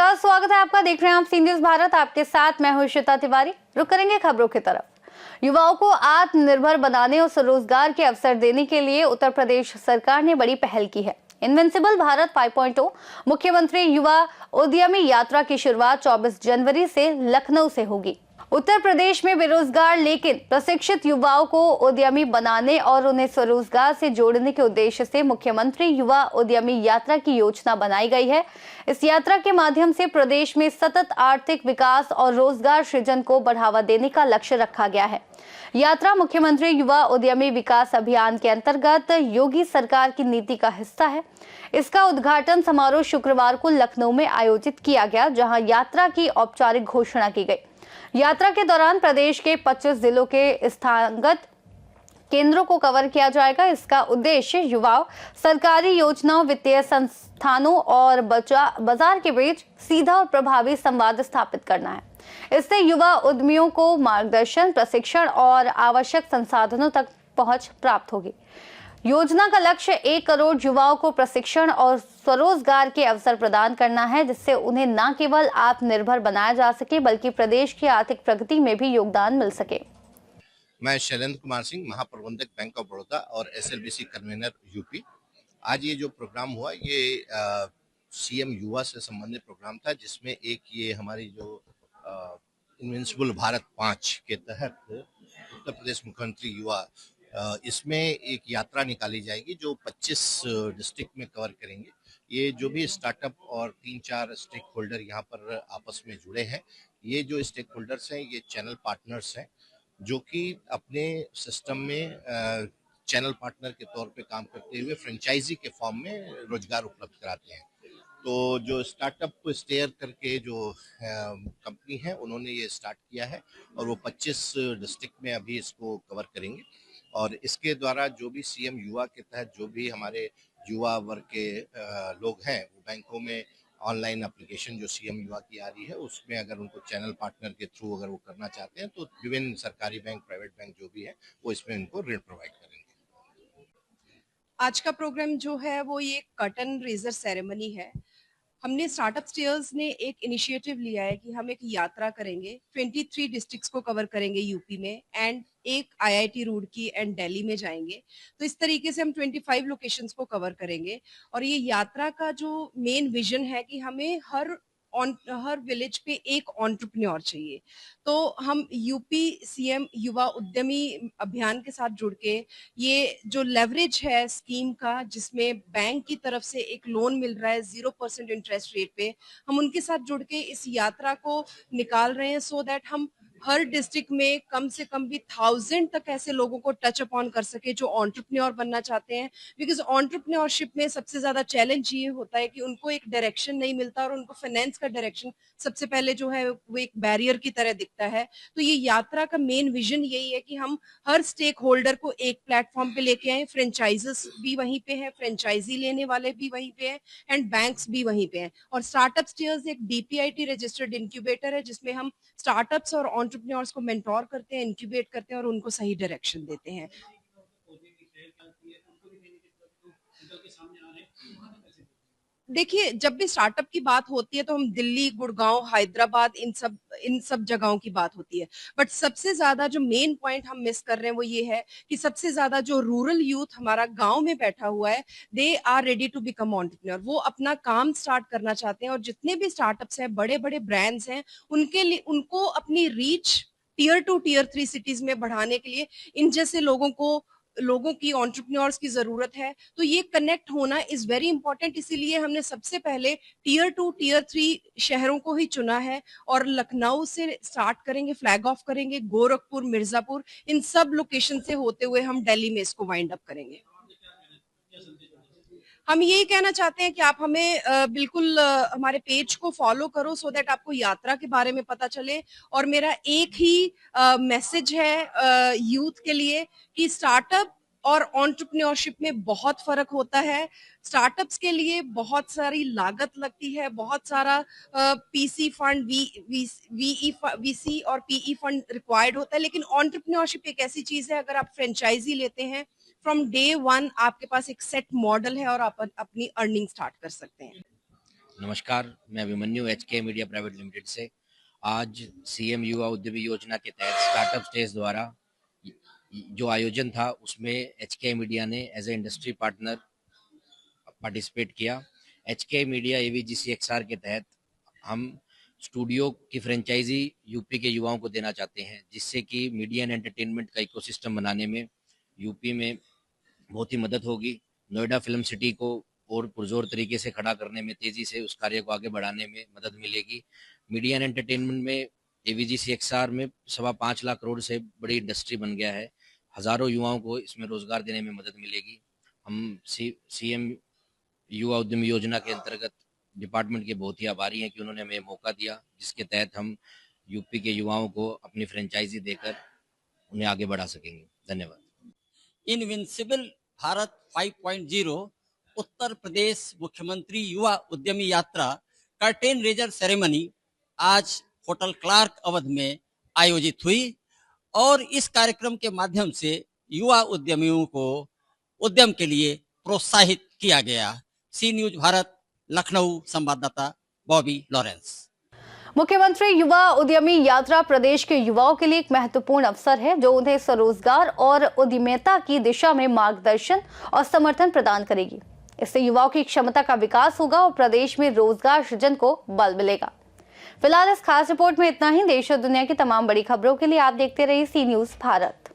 नमस्कार, स्वागत है आपका। देख रहे हैं आप सी न्यूज भारत। आपके साथ मैं हूं श्वेता तिवारी। रुक करेंगे खबरों की तरफ। युवाओं को आत्मनिर्भर बनाने और स्वरोजगार के अवसर देने के लिए उत्तर प्रदेश सरकार ने बड़ी पहल की है। इनविंसिबल भारत 5.0 मुख्यमंत्री युवा उद्यमी यात्रा की शुरुआत 24 जनवरी से लखनऊ से होगी। उत्तर प्रदेश में बेरोजगार लेकिन प्रशिक्षित युवाओं को उद्यमी बनाने और उन्हें स्वरोजगार से जोड़ने के उद्देश्य से मुख्यमंत्री युवा उद्यमी यात्रा की योजना बनाई गई है। इस यात्रा के माध्यम से प्रदेश में सतत आर्थिक विकास और रोजगार सृजन को बढ़ावा देने का लक्ष्य रखा गया है। यात्रा मुख्यमंत्री युवा उद्यमी विकास अभियान के अंतर्गत योगी सरकार की नीति का हिस्सा है। इसका उद्घाटन समारोह शुक्रवार को लखनऊ में आयोजित किया गया, जहां यात्रा की औपचारिक घोषणा की गई। यात्रा के दौरान प्रदेश के 25 जिलों के स्थानगत केंद्रों को कवर किया जाएगा। इसका उद्देश्य युवाओं, सरकारी योजनाओं, वित्तीय संस्थानों और बाजार के बीच सीधा और प्रभावी संवाद स्थापित करना है। इससे युवा उद्यमियों को मार्गदर्शन, प्रशिक्षण और आवश्यक संसाधनों तक पहुंच प्राप्त होगी। योजना का लक्ष्य 1 करोड़ युवाओं को प्रशिक्षण और स्वरोजगार के अवसर प्रदान करना है, जिससे उन्हें न केवल आत्मनिर्भर बनाया जा सके बल्कि प्रदेश की आर्थिक प्रगति में भी योगदान मिल सके। मैं शैलेंद्र कुमार सिंह, महाप्रबंधक बैंक ऑफ बड़ौदा और एसएलबीसी कन्वेनर यूपी। आज ये जो प्रोग्राम हुआ ये सीएम युवा से संबंधित प्रोग्राम था, जिसमें एक ये हमारी जो इनविंसिबल भारत 5 के तहत उत्तर प्रदेश मुख्यमंत्री युवा इसमें एक यात्रा निकाली जाएगी जो 25 डिस्ट्रिक्ट में कवर करेंगे। ये जो भी स्टार्टअप और 3-4 स्टेक होल्डर यहाँ पर आपस में जुड़े हैं, ये जो स्टेक होल्डर्स हैं ये चैनल पार्टनर्स हैं, जो कि अपने सिस्टम में चैनल पार्टनर के तौर पे काम करते हुए फ्रेंचाइजी के फॉर्म में रोजगार उपलब्ध कराते हैं। तो जो स्टार्टअप स्टेयर करके जो कंपनी है, उन्होंने ये स्टार्ट किया है और वो 25 डिस्ट्रिक्ट में अभी इसको कवर करेंगे। और इसके द्वारा जो भी सीएम युवा के तहत जो भी हमारे युवा वर्ग के लोग हैं, वो बैंकों में ऑनलाइन एप्लीकेशन जो सीएम युवा की आ रही है, उसमें अगर उनको चैनल पार्टनर के थ्रू अगर वो करना चाहते हैं तो विभिन्न सरकारी बैंक, प्राइवेट बैंक जो भी है वो इसमें उनको ऋण प्रोवाइड करेंगे। आज का प्रोग्राम जो है वो ये कर्टन रेजर सेरेमनी है। हमने स्टार्टअप स्टेयर्स ने एक इनिशिएटिव लिया है कि हम एक यात्रा करेंगे, 23 डिस्ट्रिक्ट्स को कवर करेंगे यूपी में एंड एक आईआईटी रुड़की एंड दिल्ली में जाएंगे। तो इस तरीके से हम 25 लोकेशंस को कवर करेंगे। और ये यात्रा का जो मेन विजन है कि हमें हर विलेज पे एक एंटरप्रेन्योर चाहिए। तो हम यूपी सीएम युवा उद्यमी अभियान के साथ जुड़ के ये जो लेवरेज है स्कीम का, जिसमें बैंक की तरफ से एक लोन मिल रहा है 0% इंटरेस्ट रेट पे, हम उनके साथ जुड़ के इस यात्रा को निकाल रहे हैं सो दैट हम हर डिस्ट्रिक्ट में कम से कम भी 1000 तक ऐसे लोगों को टच अपॉन कर सके जो एंटरप्रेन्योर बनना चाहते हैं। बिकॉज एंटरप्रेन्योरशिप में सबसे ज्यादा चैलेंज ये होता है कि उनको एक डायरेक्शन नहीं मिलता और उनको फाइनेंस का डायरेक्शन सबसे पहले जो है वो एक बैरियर की तरह दिखता है। तो ये यात्रा का मेन विजन यही है कि हम हर स्टेक होल्डर को एक प्लेटफॉर्म पे लेके आए। फ्रेंचाइजर्स भी वहीं पे है, फ्रेंचाइजी लेने वाले भी वहीं पे हैं एंड बैंक्स भी वहीं पे हैं। और स्टार्टअप स्टेयर्स एक डीपीआईटी रजिस्टर्ड इंक्यूबेटर है, जिसमें हम स्टार्टअप्स और एंटरप्रेन्योर्स को मेंटोर करते हैं, इंक्यूबेट करते हैं और उनको सही डायरेक्शन देते हैं। देखिए, जब भी स्टार्टअप की बात होती है तो हम दिल्ली, गुड़गांव, हैदराबाद इन सब जगहों की बात होती है। बट सबसे ज्यादा जो मेन पॉइंट हम मिस कर रहे हैं वो ये है कि सबसे ज्यादा जो रूरल यूथ हमारा गांव में बैठा हुआ है, they are ready to become entrepreneur. वो अपना काम स्टार्ट करना चाहते हैं और जितने भी स्टार्टअप्स हैं, बड़े बड़े ब्रांड्स हैं, उनके लिए उनको अपनी रीच टियर 2 टियर 3 सिटीज में बढ़ाने के लिए इन जैसे लोगों की एंटरप्रेन्योर्स की जरूरत है। तो ये कनेक्ट होना इज वेरी इंपॉर्टेंट। इसीलिए हमने सबसे पहले टियर 2 टियर 3 शहरों को ही चुना है और लखनऊ से स्टार्ट करेंगे, फ्लैग ऑफ करेंगे, गोरखपुर, मिर्जापुर, इन सब लोकेशन से होते हुए हम दिल्ली में इसको वाइंड अप करेंगे। हम यही कहना चाहते हैं कि आप हमें बिल्कुल हमारे पेज को फॉलो करो सो दैट आपको यात्रा के बारे में पता चले। और मेरा एक ही मैसेज है यूथ के लिए कि स्टार्टअप और एंटरप्रेन्योरशिप में बहुत फर्क होता है। स्टार्टअप्स के लिए बहुत सारी लागत लगती है, बहुत सारा पीसी फंड, वीसी और पीई फंड रिक्वायर्ड होता है। लेकिन एंटरप्रेन्योरशिप एक ऐसी चीज है, अगर आप फ्रेंचाइजी लेते हैं, फ्रॉम डे 1 आपके पास एक सेट मॉडल है और आप अपनी अर्निंग स्टार्ट कर सकते हैं। नमस्कार, मैं Abhimanyu HK media private limited से। आज सीएम युवा उद्यमी योजना के तहत स्टार्टअप स्टेज द्वारा जो आयोजन था उसमें एचके मीडिया ने as a industry partner participate किया। एचके मीडिया AVGCXR के तहत हम स्टूडियो की फ्रेंचाइजी यूपी के युवाओं को देना चाहते हैं, जिससे कि मीडिया एंड एंटरटेनमेंट का इकोसिस्टम बनाने में यूपी में बहुत ही मदद होगी। नोएडा फिल्म सिटी को और पुरजोर तरीके से खड़ा करने में, तेजी से उस कार्य को आगे बढ़ाने में मदद मिलेगी। मीडिया एंड एंटरटेनमेंट में AVGCXR में 5.25 लाख करोड़ से बड़ी इंडस्ट्री बन गया है। हजारों युवाओं को इसमें रोजगार देने में मदद मिलेगी। हम सीएम युवा उद्यमी योजना के अंतर्गत डिपार्टमेंट के बहुत ही आभारी हैं कि उन्होंने हमें मौका दिया, जिसके तहत हम यूपी के युवाओं को अपनी फ्रेंचाइजी देकर उन्हें आगे बढ़ा सकेंगे। धन्यवाद। इनविंसिबल भारत 5.0 उत्तर प्रदेश मुख्यमंत्री युवा उद्यमी यात्रा कर्टेन रेजर सेरेमनी आज होटल क्लार्क अवध में आयोजित हुई और इस कार्यक्रम के माध्यम से युवा उद्यमियों को उद्यम के लिए प्रोत्साहित किया गया। सी न्यूज भारत लखनऊ संवाददाता बॉबी लॉरेंस। मुख्यमंत्री युवा उद्यमी यात्रा प्रदेश के युवाओं के लिए एक महत्वपूर्ण अवसर है, जो उन्हें स्वरोजगार और उद्यमिता की दिशा में मार्गदर्शन और समर्थन प्रदान करेगी। इससे युवाओं की क्षमता का विकास होगा और प्रदेश में रोजगार सृजन को बल मिलेगा। फिलहाल इस खास रिपोर्ट में इतना ही। देश और दुनिया की तमाम बड़ी खबरों के लिए आप देखते रहिए सी न्यूज भारत।